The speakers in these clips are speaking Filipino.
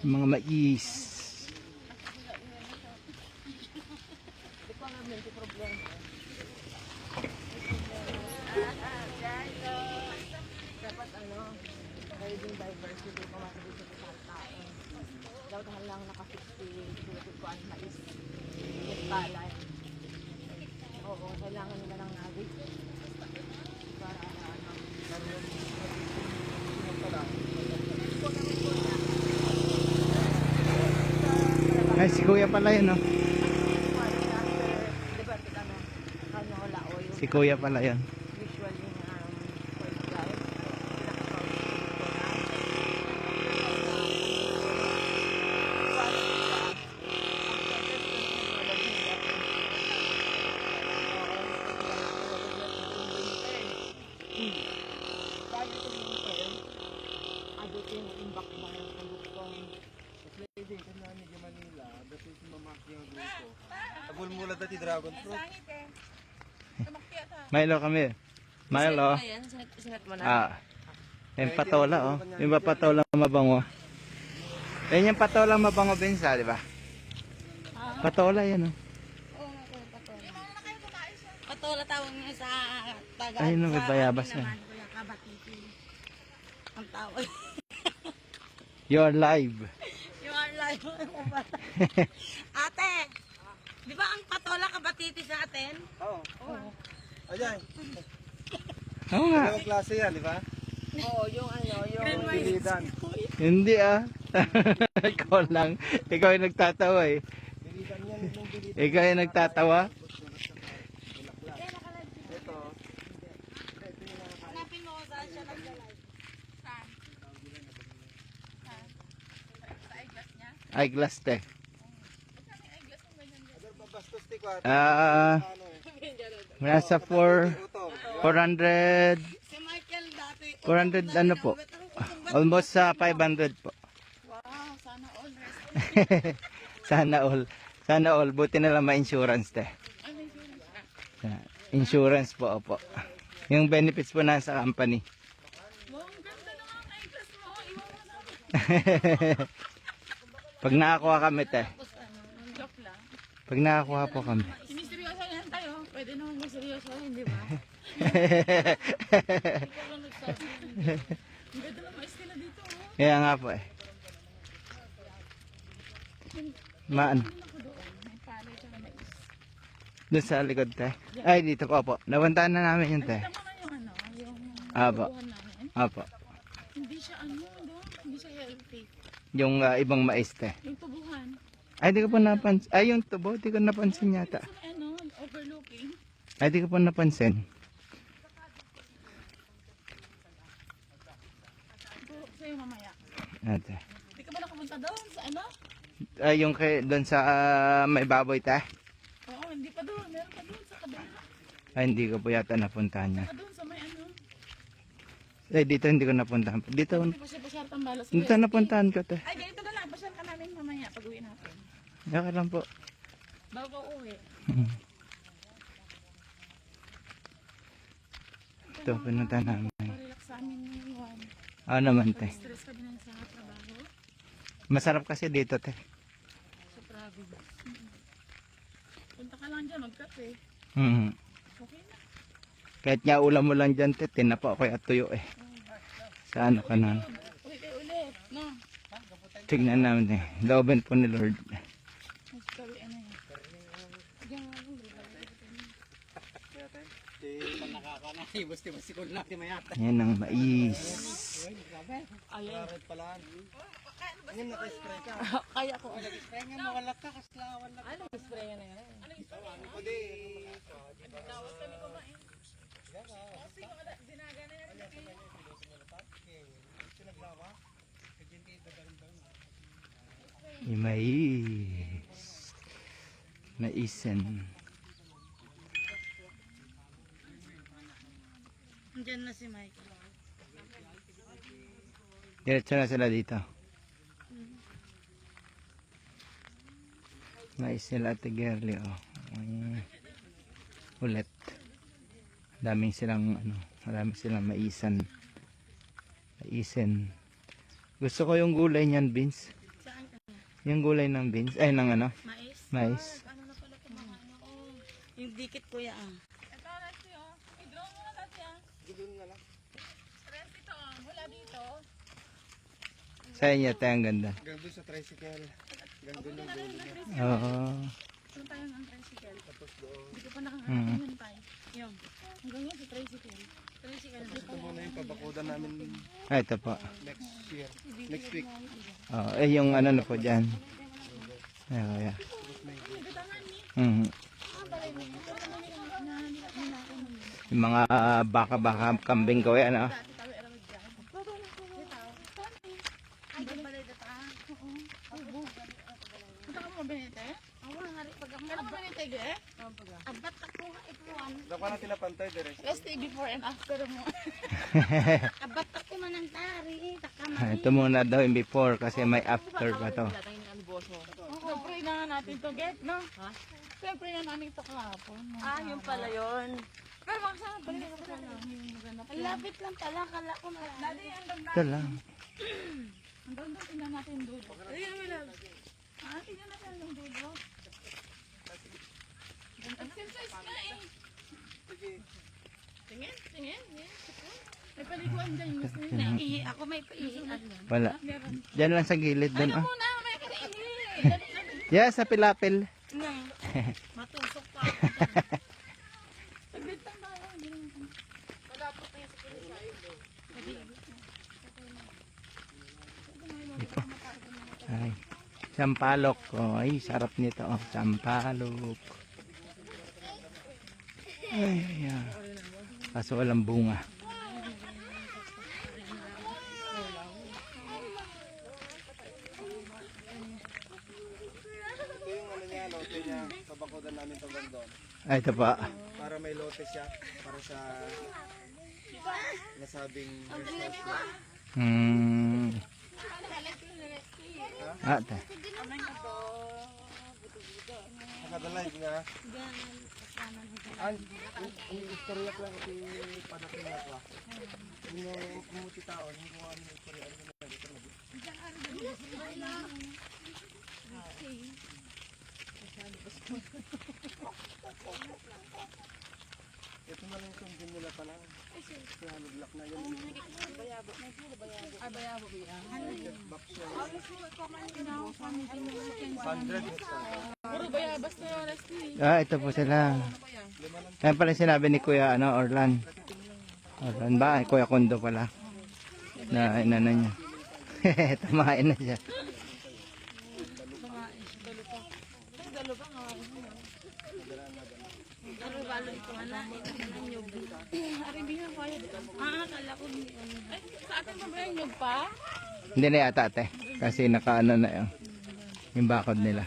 Mga mais. Dapat riding diversity ko makikita sa tao. Dapat lang naka-60 sulot ko ang mais. Yung palay. Oo, kailangan nila ng navig. Para Ay, si kuya pala yun, no? Si kuya pala yun. usually first life. Agul mula dati dragon fruit. Milo kami. Milo. Sinat mo na. Ah. Yung patola, oh. Yung ba patola mabango? Yan yung patola mabango, Bensa, di ba? Patola yan, oh. Patola tawag niya sa taga. Ayun, may bayabas na. Kabatiti. Ang tawag. You're live. You are live. Ate, di ba ang patola kabatiti sa atin? Oo. Oo. Ayan. Oo nga. Dalawang klase yan, di ba? Oo, yung yung Bilidan. Hindi, ah. Ikaw lang. Ikaw yung nagtatawa, eh. Bilidan yan, yung bilidan. Ikaw yung nagtatawa. Ito. hanapin mo saan siya nag-live. Saan? Eyeglass, te. Agar babastos ti ko. Nasa 400, Si Michael dati. 400 ano po. Almost sa 500 po. Wow, sana all rest. Sana all. Sana all. Buti na lang ma-insurance, te. Insurance po, opo. Yung benefits po nasa company. Wow, ang ganda ng mga eyeglass mo. Iwan mo na. Pag nakakuha kami, te. Joke lang. Pag nakakuha po kami. Siniseryoso yan tayo. Pwede naman magseryoso, hindi ba? Ang ganda ng mais nila dito. Kaya nga po, eh. Maan. May palay at mais. Doon sa likod, te. Ay, dito po, po. Napuntahan na namin yun, te. Tama nga yung yung Apo. tubuhan namin. Apo. Hindi siya hindi siya healthy. Yung ibang mais, te. Yung tubuhan. Ay, di ko po napansin. Ay, yung tubo, di ko napansin yata. Overlooking. Ay, di ko po napansin. Sa'yo mamaya. Ate. Hindi ka ba nakapunta doon sa ano? Ay, yung kay, doon sa may baboy, te. Oo, hindi pa doon. Meron pa doon sa kabila. Ay, hindi ko po yata napuntahan niya. Pa doon sa may ano. Ay, dito hindi ko napuntahan. Dito, Pasyal tambalas. dito napuntahan ko, te. Ay, ganito na lang. Pasyal ka namin mamaya pag uwi natin. Yaka lang po. Bago uwi. Ito, pinunta namin. Parelax sa amin ngayon. Ano naman, te. Stress ka din sa trabaho. Masarap kasi dito, te. Sa province. Punta ka lang dyan, magkape. Mhm. Okay na. Kahit nga ulam mo lang dyan, te. Tinapa ko at tuyo, eh. Sa ano ka na. Uwi kayo ulit. No? Tignan namin, eh. Looban po ni Lord. Mas kawi ano yan. Diyan nga lang. Yan ang mais. Ayun. Red pala. Ngayon naka-spray ka. Kaya ko. Nag-spray nga mawala ka kaslawan na. Ano yung spray na yan? Ano yung spray na? Pwede. Dawas kami kumain. Kasi wala, dinaga na yan. Yung mais. Maisan. Diyan na si Michael. Diretso na sila dito. Mais nila Ate Gerly, oh. Ulit. Daming silang ano, marami silang maisan. Maisen. Gusto ko yung gulay niyan, Vince. Saan Yung gulay ng beans. Ay, ng ano? Mais. Mais. Ano na pala ito mga ano? Oh. Yung dikit kuya ah. Ito, Resti, oh. I-draw mo na natin, ah. Gulong na lang. Resti to, ah. Mula dito. Sa inyo, tayo ang ganda. Hanggang doon sa tricycle. Hanggang doon yung dulo niya. Oo. Ano tayo ng tricycle? Tapos doon. Hindi ko pa nakakarating Mm. yun, tay. Yun. Hanggang yun sa tricycle. Tricycle. Ito muna yung pabakudan namin Ah, ito po. next year. Next week. Oh, eh, yung ano na po dyan. Ay, oh, yeah. Mhm. Yung mga baka-baka kambing ko yan, ah. Punta ka mo, Benete? Ano ba Benete, ge? Abat ako nga ikuan. Dapat natin napantay dire. Resti, before and after mo. Abat ako man ng tari. Ah, ito muna daw yung before kasi may after pa to. Siyempre na natin to, get, no? Ha? Siyempre na namin to kahapon. No? Ah, yung pala yun. Pero makasama, balik na sa yung maganda. Ang lapit lang pala. Kala ko na. Dati, ang ganda. Ito lang. Ang ganda, tingnan natin yung dulo. Ayun, wala. Ah, tingnan natin yung dulo. Exercise ka eh. Tingin, tingin. May paliguan dyan. Gusto nyo na. Ihi ako may paihian. Wala. Diyan lang sa gilid doon, ah. Muna, may kanihin. Yeah, sa pilapil. Matusok pa. Saglit lang tayo. Ito. Ay. Sampalok. Oh, ay, sarap nito. Oh, sampalok. Ay, yeah. Kaso walang bunga. Ito yung ano niya, lote niya. Pabakudan namin hanggang doon. Ay, ito pa. Para may lote siya. Para sa nasabing resource niya. Hmm. Ah, ito. Nakadalive nga. Ang istorya ko lang kasi panakin na ko. Yung umuti taon, yung kung ano yung istorya. Ano na dito na dito. Ito na lang itong din nila pala. Kaya luglak na yun. Ay, bayabo ba yan? Box yan. 100 hectares. Puro bayabas na yun, Resti. Ah, ito po sila. Yan pala yung sinabi ni Kuya ano, Orlan. Orlan ba? Ay, Kuya Kondo pala. Na inano niya. Tamain na siya. Pero balo ito na. Ito na nyug. Aribingan ko yun. Kala ko ni ano. Ay, sa atin pa ba yung nyug pa? Hindi na yata ate. Kasi nakaano na yung bakod nila.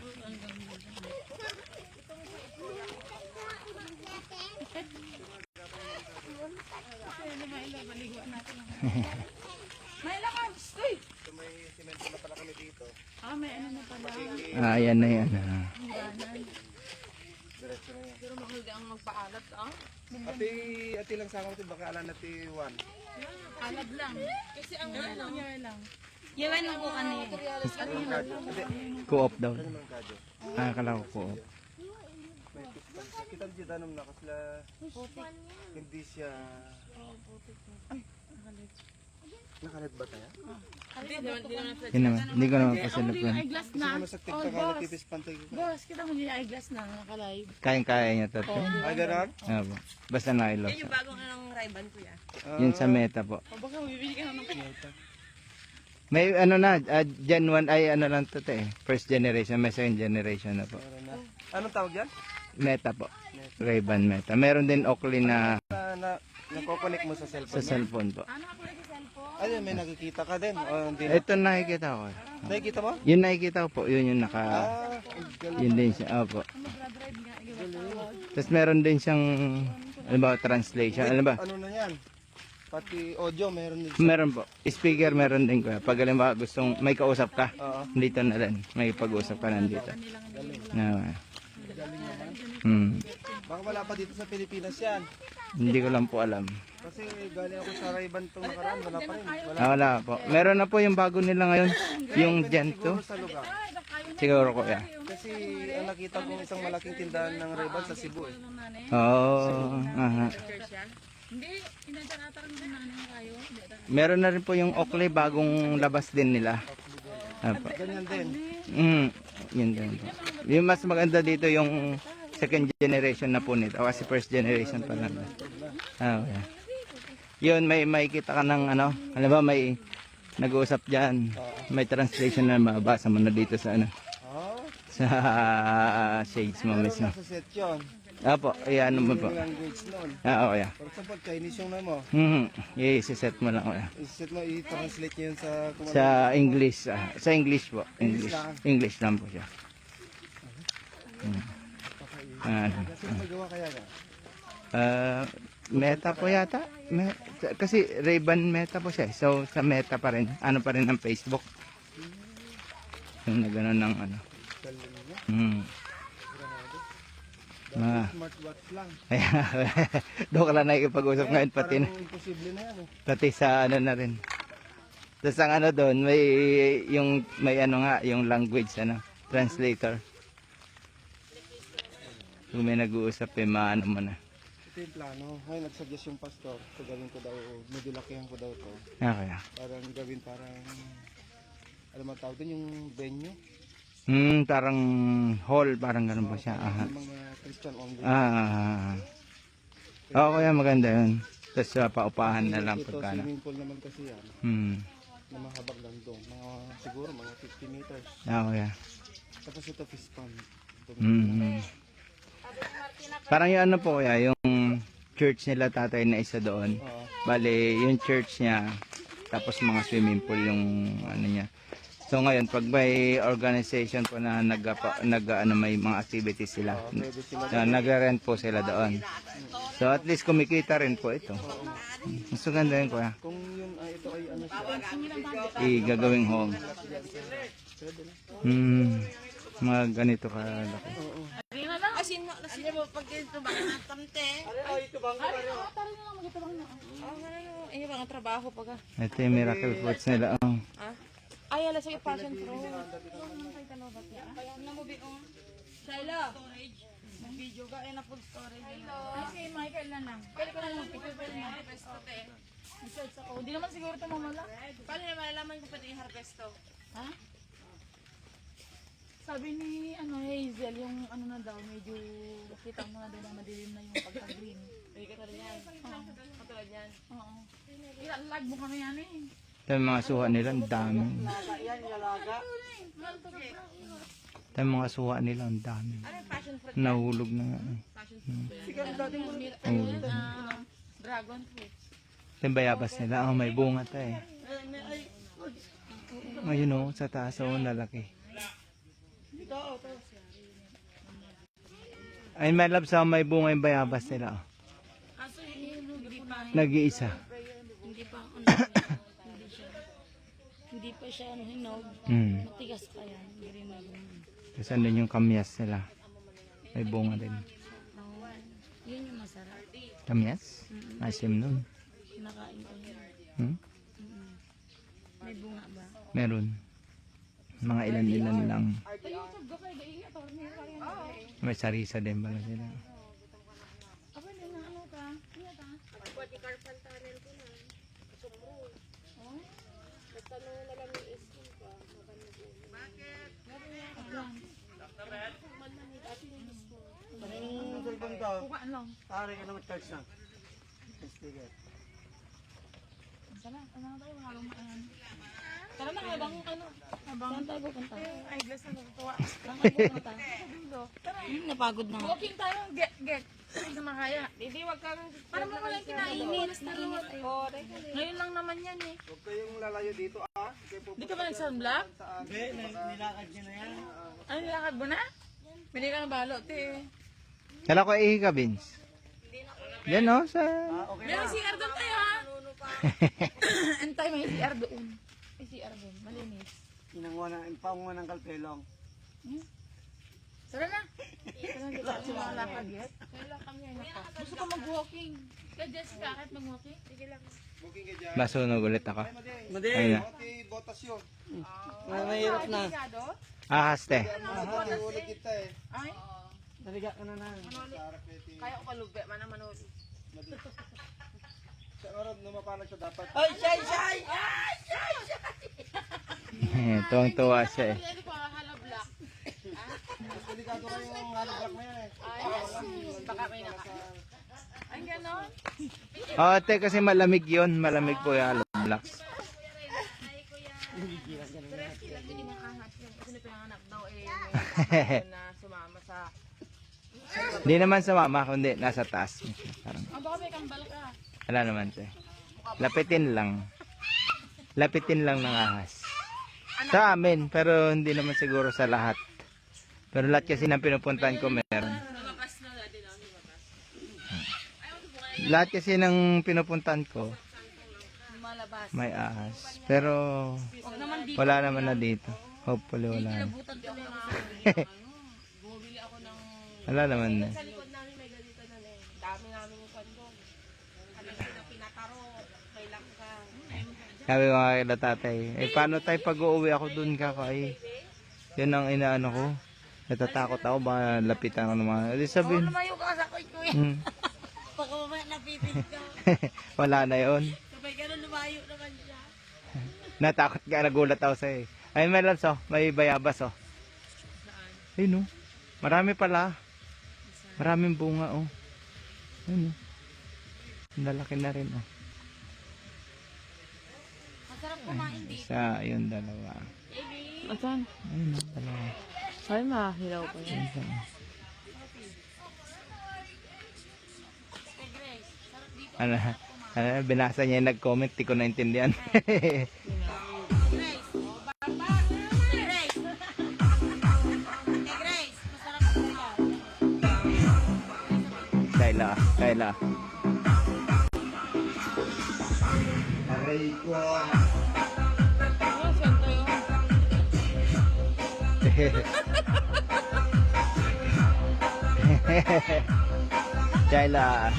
May lakas! Uy! Ito may simento na pala kami dito. Ah, may ano na pala. Ah, yan na yan. Ah. Diretso na yan. Pero mahulga ang magpaalat, ah. Ati lang sa akin, baka alam natin 1. Alat lang. Kasi ang ano niya lang. Yawan ang kukan niya. Anong kadyo? Hindi. Co-op daw. Ano naman kadyo? Ah, akala ko co-op. May pispan. Kita dito danom na kasla hindi siya... Nakalit ba tayo? Hindi naman Yun naman. Hindi ko naman pasalap yan. eyeglass Kasi na. naman sa TikTok ka natipis pantay ko. Boss, kita mo niya eyeglass na naka-live. Kayang-kaya niya to. Ay, gano'n? Ah, po. Basta nailos. Yung bagong anong Ray-Ban kuya. Yun sa meta po. O baka bibili ka na ng May ano na, Gen 1 ay ano lang to eh. First generation, may second generation na po. Meron na. Anong tawag yan? Meta po. Ray-Ban Meta. Meron din Oakley na Nakokonek mo sa sa cellphone mo? cellphone po. ano ako sa cellphone? Ay, may nakikita ka din. O, hindi na. Ito nakikita ko. Nakikita mo? Yun nakikita ko po. Yun yung naka... Ah, Yun din siya. Opo. Magdadrive nga, iba. Tapos meron din siyang... Ano ba? Translation. Ano ba? ano na yan? Pati audio, meron din. Meron po. Speaker meron din ko. Pag alam gustong may kausap ka, Oo. dito na rin. May pag-usap ka nandito. Na, Baka wala pa dito sa Pilipinas yan. hindi ko lang po alam. Kasi galing ako sa Ray-Ban itong nakaraan, wala pa rin. Wala Ah, wala po. Meron na po yung bago nila ngayon. Yung Gen 2. siguro sa lugar. siguro kuya. Kasi ang nakita ko isang malaking tindahan ng Ray-Ban sa Cebu eh. Oo. Aha. Hindi, inadaratarang din na kayo. Meron na rin po yung Oakley, bagong labas din nila. Apo. Ganyan din. Yun din po. Yung mas maganda dito yung second generation na po nito. Kasi first generation pa lang. Okay. Yun, may makikita ka ng ano, alam ba, may nag-uusap dyan. May translation na mabasa mo na dito sa ano, Oh, sa shades mo pero mismo. nasa set yun. Apo, ayan mo po. Yung language noon. Okay. For example, Chinese yung name mo. I-set mo lang kuya. I-set mo, i-translate nyo yun sa Sa English, sa English po. English. lang. English lang po siya. Kasi magawa kaya ka? Meta po yata. Kasi Ray-Ban Meta po siya. So sa Meta pa rin. Ano pa rin ang Facebook. Yung nagano ng ano. Smartwatch lang. Doon ka lang nakikipag-usap ngayon pati, Parang imposible na yan eh. pati sa ano na rin. Tapos ang ano doon, may ano nga, yung language, ano, translator. Kung may nag-uusap, maano mo na. Ito yung plano. Ngayon nagsuggest yung pastor. So gawin ko daw, medulakihan ko daw to. Okay. Parang gawin parang, alam mo tawag doon yung venue. Parang hall, parang ganun po siya. Aha. Yung mga Christian only. Oo, kaya maganda yun. Tapos paupahan na lang Ito pagkano. swimming pool naman kasi yan. Na mahabag lang doon. Mga, siguro mga 50 meters. Okay. Tapos ito fish pond. Ito, Parang yung ano po kaya, yung church nila tatay na isa doon. Oo. Bale, yung church niya, tapos mga swimming pool yung ano niya. So ngayon, pag may organization po na may mga activities sila, Pwede sila. nag-rent po sila doon. So at least kumikita rin po ito. Mas maganda yun kuya. Kung yun, ito ay ano siya. Gagawing home. Pwede na. Mga ganito kalaki. Oo. Asin mo pag ito ba natamte? Ini ba ang trabaho pag Ito yung miracle fruits nila. Oh. ay ala sa passion fruit. Kaya na mo biong. Shaila. Mag video ka na full storage. Ay si Michael na lang. Pwede ko na lang picture pa niya. Research ako. Hindi naman siguro ito mamala. Paano niya malalaman kung pwede i-harvesto? Ha? Sabi ni Hazel, yung ano na daw, medyo kita mo na daw na madilim na yung pagka-green. Pwede ka talaga yan. Katulad yan. Oo. Ilag mo kami yan eh. Ito yung mga suha nila, ang dami. Ito yung mga suha nila, ang dami. Ano yung passion fruit? Nahulog na nga. Passion fruit. Nahulog. Dragon fruit. Ito yung bayabas nila. Oh, may bunga to eh. Ayun oh, sa taas oh, lalaki. Ay, may love sa may bunga yung bayabas nila. Oh. Kaso hindi pa. Nag-iisa. Hindi pa. Hindi pa siya hinog. Matigas pa yan. Hindi rin naging. Kasi andun yung kamyas nila. May bunga din. Yun yung masarap. Kamyas? Asim nun. Kinakain ko yun. May bunga ba? Meron. Mga ilan-ilan lang. May sarisa din pala sila. Apa din na ano ka? Iya ka? Anong cellphone ka? Bukaan lang. Tari ka naman charge na. Sticker. Sana, ano na tayo, mga lumaan. Tara na, habang ano, habang... Saan tayo pupunta? Ay, bless na natutuwa. Saan tayo pupunta? Tara, Napagod na. walking tayo, get. Hindi na makaya. Hindi, wag kang... Para mo walang kinainit. Init. Ngayon lang naman yan eh. Huwag kayong lalayo dito ah. Hindi ka ba nag-sunblock? Hindi, nilakad niya na yan. Ano, nilakad mo na? Hindi ka na balot eh. Kala ko ihi ka, Vince. Yan oh, sa... May CR doon tayo ha. Antay, may CR doon. May CR doon, malinis. Paunguan ng kalpelong. Tara na. Tara na, kita sa mga lakad yet. Gusto ko mag-walking. Kaya Jessica, kahit mag-walking? Sige lang. Booking ka dyan. Basunog ulit ako. Madi, Ayun na. botas yun. Mahirap na. Ahas te. Uli kita eh. Ay, Naliga ka na na. kaya ko palugbe, mana manuli. Sa oras na mapalag siya dapat. Tuwang-tuwa siya eh. Ano pa, halablak. Mas delikado kayo yung halablak na yan eh. Ay, baka may naka. Ay, ganon. Oo, te, kasi malamig yun. Malamig po yung hollow blocks. Hindi mo ahas yun. Kasi pinanganak daw eh, may na sumama sa... Hindi naman sa mama, kundi nasa taas. Parang, baka may kambal ka. wala naman te. Lapitin lang. Lapitin lang ng ahas. Sa amin, pero hindi naman siguro sa lahat. Pero lahat kasi ng pinupuntahan ko meron. Lahat kasi ng pinupuntahan ko Malabas. may ahas. Pero wala naman na dito. Hopefully wala na. Bumibili ako ng... Wala naman na. Sa likod namin may ganito na eh. Dami namin yung kwento. Alam ko na pinataro. May langkang. Sabi ko nga kila tatay, paano tayo pag-uuwi ako dun kakay? Yun ang inaano ko. Natatakot ako, baka lapitan ko naman. Di sabihin, Lumayo ka sa kuy kuy. Baka mamaya napipid ka. wala na yun. Sabay ganun lumayo naman siya. Natakot ka, nagulat ako sa'yo. Ay, may labs oh, may bayabas oh. Ayun oh, marami pala. Maraming bunga oh. Ayun oh. Ang lalaki na rin oh. Masarap kumain dito. Isa, ayun, dalawa. Asan? Ayun oh, dalawa. Ay, mahilaw pa yan. Isa. Ano, binasa niya yung nag-comment, di ko naintindihan. Kayla. Aray ko. Kayla.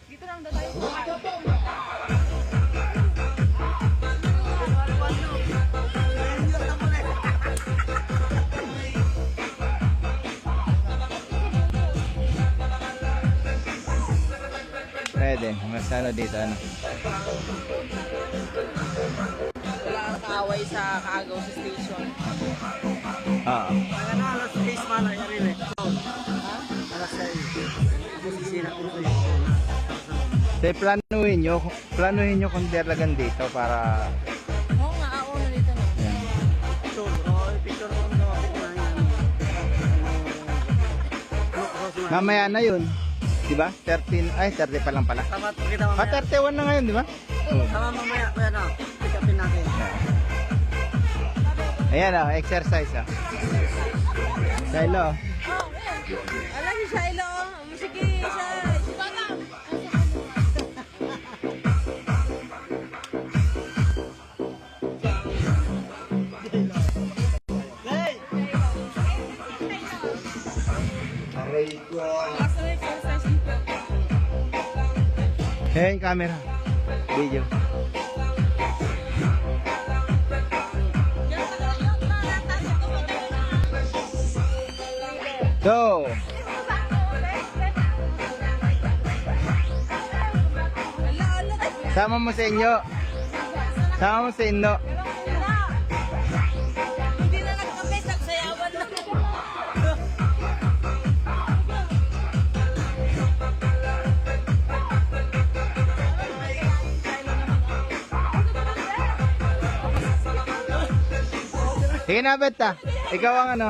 Dito lang daw tayo. Pwede, mas ano dito ano. Wala kang kaaway sa Kaagaw sa station. Oo. Ano, alas 6 man na yan eh. Alas 6. Masisira ko sa'yo. So, planuhin nyo kung dalagan dito para Oo nga, ako na dito na. yan. Picture ko na Mamaya na yun. Diba? 13, ay 30 pa lang pala. Tama, kita Ah, 31 na ngayon, diba? Tama mamaya, kaya na. Pick upin natin. Ayan o, exercise o. Silo. Alam si Shiloh. Sige, siya. Aray ko. Hey, camera. Video. Go! Sama mo sa inyo. Sama mo sa inyo. Hindi na nagkape, nagsayawan na. Sige na, Beta. Ikaw ang ano.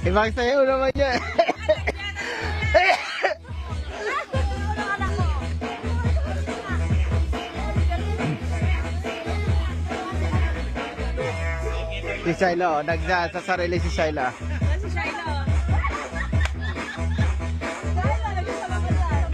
Ibang sayo naman yan. Si Shiloh, sa sarili si Shiloh. Si Shiloh. Shiloh, nagkasama ka dyan.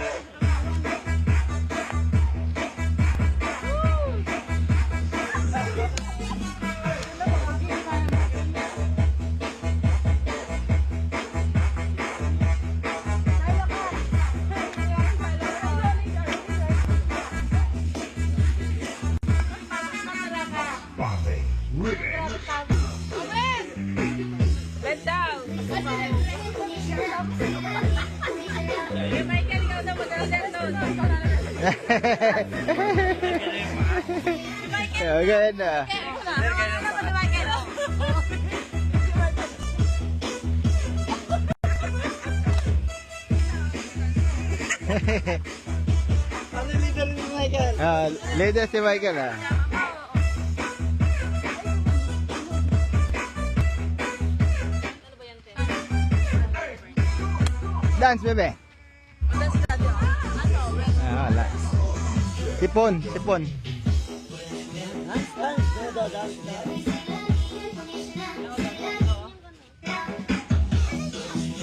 Let down. Hey, Michael, ikaw na madaldal doon. Ganda. Ano yung leader ni Michael? Leader si Michael ah. Dance, bebe. Wala. Sipon.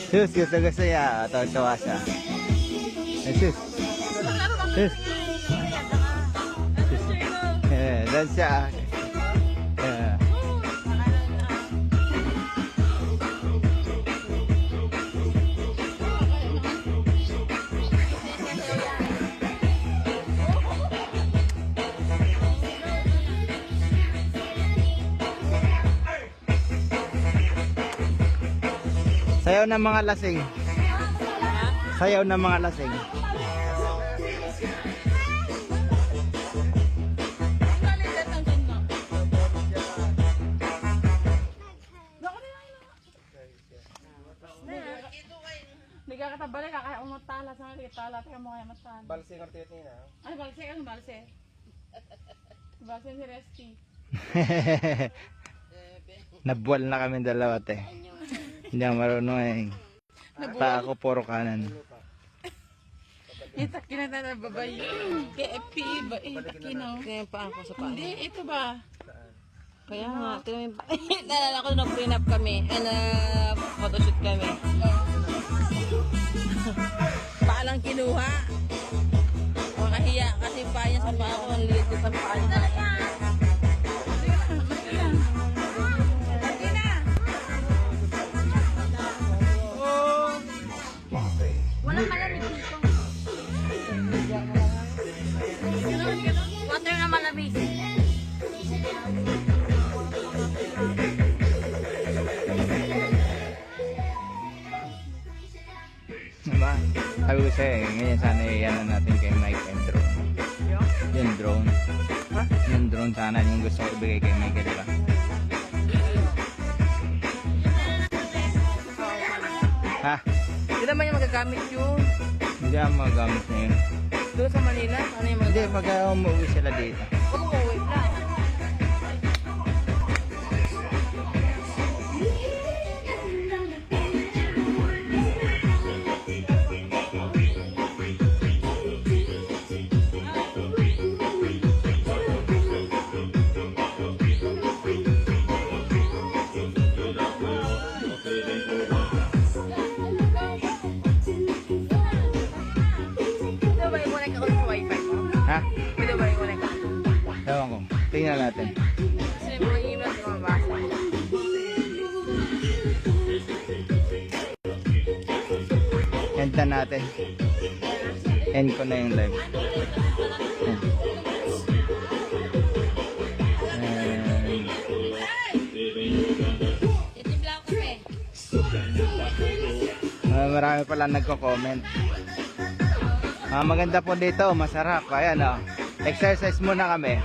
Sus, gusto niya. Tawa siya. Sus. Dance siya. Sayaw ng mga lasing. Sayaw ng mga lasing. Hindi ka katabali ka kaya umatala sa mga tala kaya mo kaya matala. Balsing ang tiyot niya. Ano balse? Ano balse? Balse si Resty. Nabuwal na kami dalawa te. Hindi ako marunong eh. Pa ako puro kanan. Ito kinata na babay. KFP ba? Takinaw. Kaya pa ako sa paan. Hindi, ito ba? Kaya nga, tingnan mo pa. Nalala ko nung pre-up kami. Photoshoot kami. Paalang kinuha. Makahiya kasi pa niya sa paa ko. Ang liit sa paa niya. Walang malamig dito. Water na malamig. Diba? Sabi ko sa'yo eh, ngayon sana yan natin kay Mike and drone. Yung drone. Yung drone sana yung gusto ko ibigay kay Mike, diba? Ha? Hindi naman yung magagamit yun. Hindi ako magagamit na yun. Doon sa Manila, ano yung Hindi, magagamit? umuwi sila dito. Huwag mo wait lang. Ito ba yung connect ako sa wifi mo? Ha? Ito ba yung connect ako? Ewan ko. Tingnan natin. Kasi mga email di mabasa. End na natin. End ko na yung live. End. Itibla ko kasi. Marami pala nagko-comment. Maganda po dito, masarap. Ayan oh. Exercise muna kami.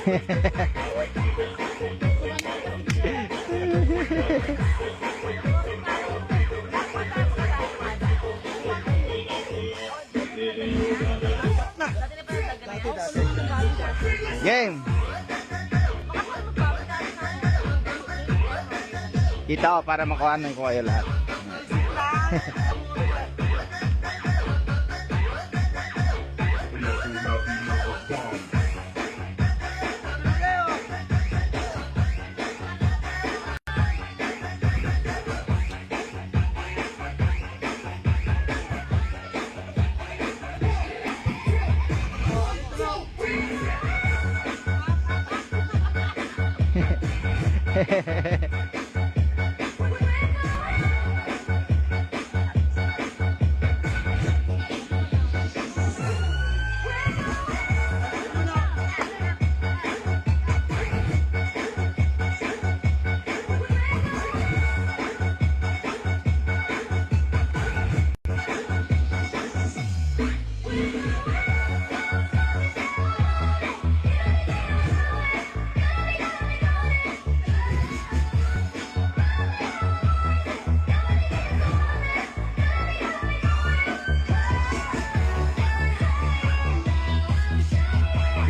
Game! Kita ko para makuhanan ko kayo lahat.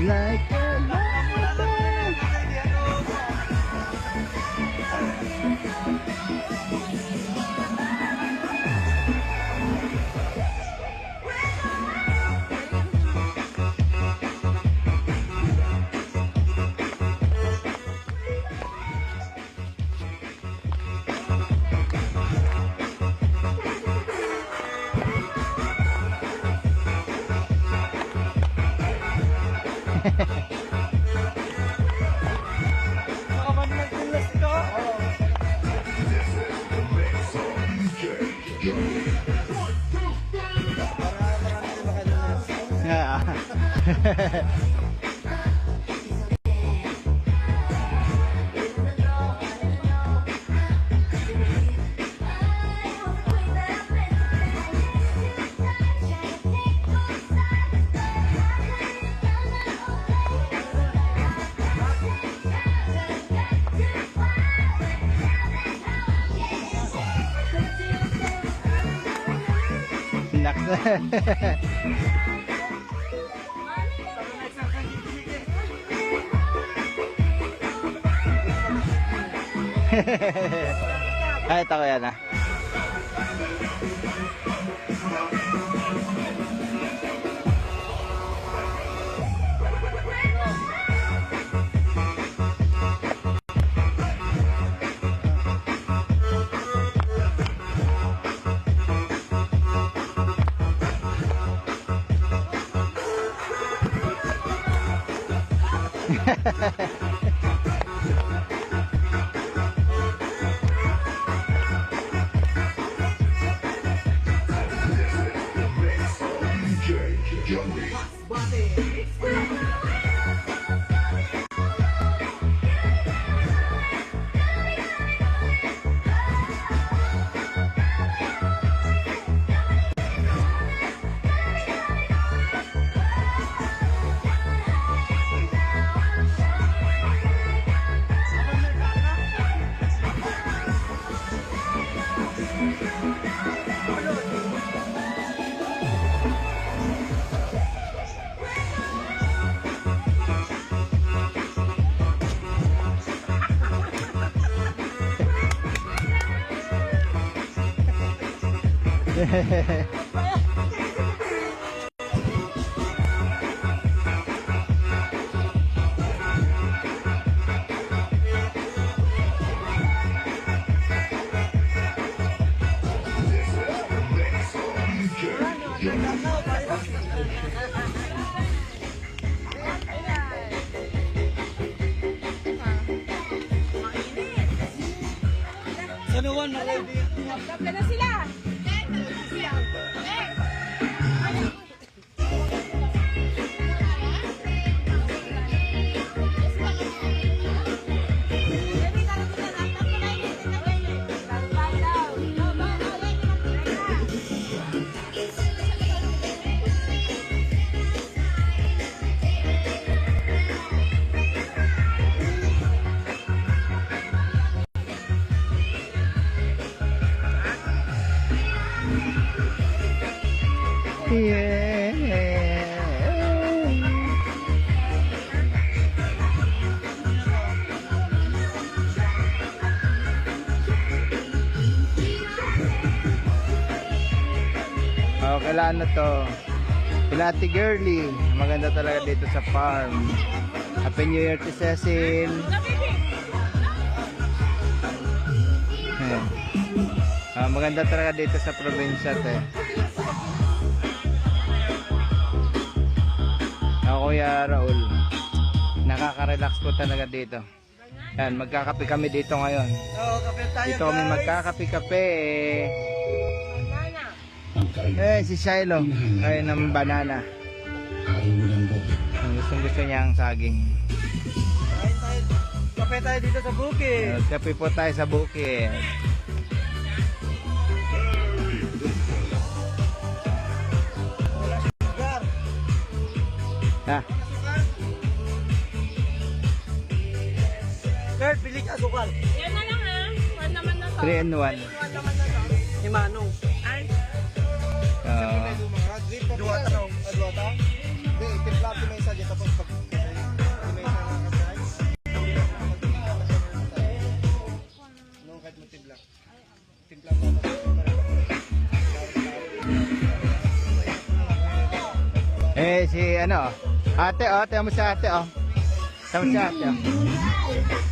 Like a Ay, ito ko yan ah. Tapos na sila. Yeah. Oh, kailan na to? Kila Ate Girly. Maganda talaga dito sa farm. Happy New Year to Cecil. Ayan. Maganda talaga dito sa probinsya te. Kuya Raul. Nakaka-relax po talaga dito. Yan, magkakape kami dito ngayon. Oo, kape tayo Dito kami magkakape-kape. Si Shiloh. Ayun ng banana. Gusto niya ang saging. Kape tayo dito sa bukid. Kape po tayo sa bukid. Ha? Kurt, pili ka asukal. Yan na lang ha. One naman na to. 3 and 1. One naman na to. Ni Manong. Ay, Dua tanong. Dua ta? Hindi, timpla ko may isa dyan. Tapos pag may isa na kasi. Nung kahit mo timpla. Timpla mo. Si ano, ate, tama si ate, tama si ate,